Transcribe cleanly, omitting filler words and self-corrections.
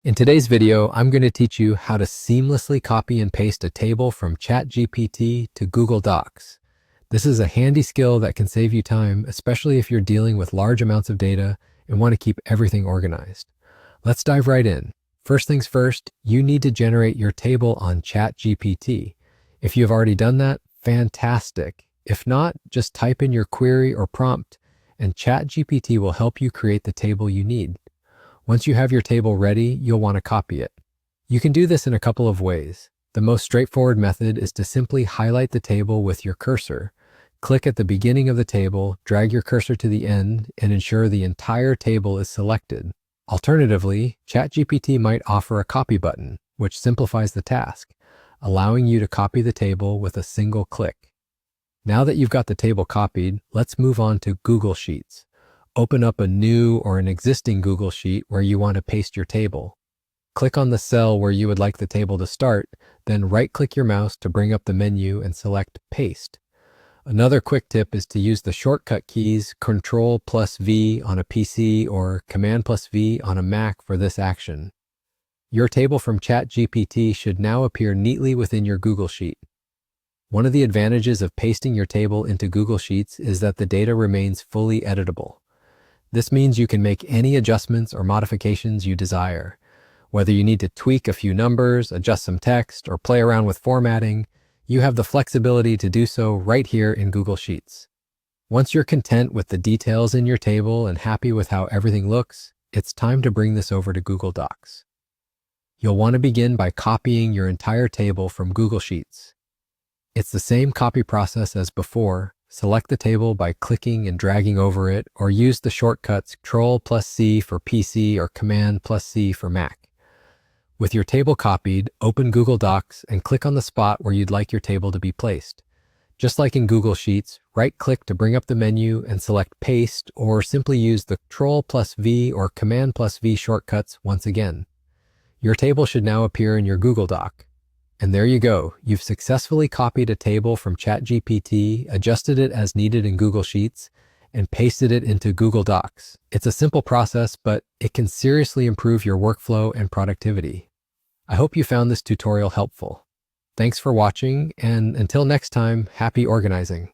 In today's video, I'm going to teach you how to seamlessly copy and paste a table from ChatGPT to Google Docs. This is a handy skill that can save you time, especially if you're dealing with large amounts of data and want to keep everything organized. Let's dive right in. First things first, you need to generate your table on ChatGPT. If you have already done that, fantastic. If not, just type in your query or prompt, and ChatGPT will help you create the table you need. Once you have your table ready, you'll want to copy it. You can do this in a couple of ways. The most straightforward method is to simply highlight the table with your cursor. Click at the beginning of the table, drag your cursor to the end, and ensure the entire table is selected. Alternatively, ChatGPT might offer a copy button, which simplifies the task, allowing you to copy the table with a single click. Now that you've got the table copied, let's move on to Google Sheets. Open up a new or an existing Google Sheet where you want to paste your table. Click on the cell where you would like the table to start, then right-click your mouse to bring up the menu and select Paste. Another quick tip is to use the shortcut keys Ctrl+V on a PC or Command+V on a Mac for this action. Your table from ChatGPT should now appear neatly within your Google Sheet. One of the advantages of pasting your table into Google Sheets is that the data remains fully editable. This means you can make any adjustments or modifications you desire. Whether you need to tweak a few numbers, adjust some text, or play around with formatting, you have the flexibility to do so right here in Google Sheets. Once you're content with the details in your table and happy with how everything looks, it's time to bring this over to Google Docs. You'll want to begin by copying your entire table from Google Sheets. It's the same copy process as before. Select the table by clicking and dragging over it, or use the shortcuts Ctrl+C for PC or Command+C for Mac. With your table copied, open Google Docs and click on the spot where you'd like your table to be placed. Just like in Google Sheets, right-click to bring up the menu and select Paste, or simply use the Ctrl+V or Command+V shortcuts once again. Your table should now appear in your Google Doc. And there you go. You've successfully copied a table from ChatGPT, adjusted it as needed in Google Sheets, and pasted it into Google Docs. It's a simple process, but it can seriously improve your workflow and productivity. I hope you found this tutorial helpful. Thanks for watching, and until next time, happy organizing.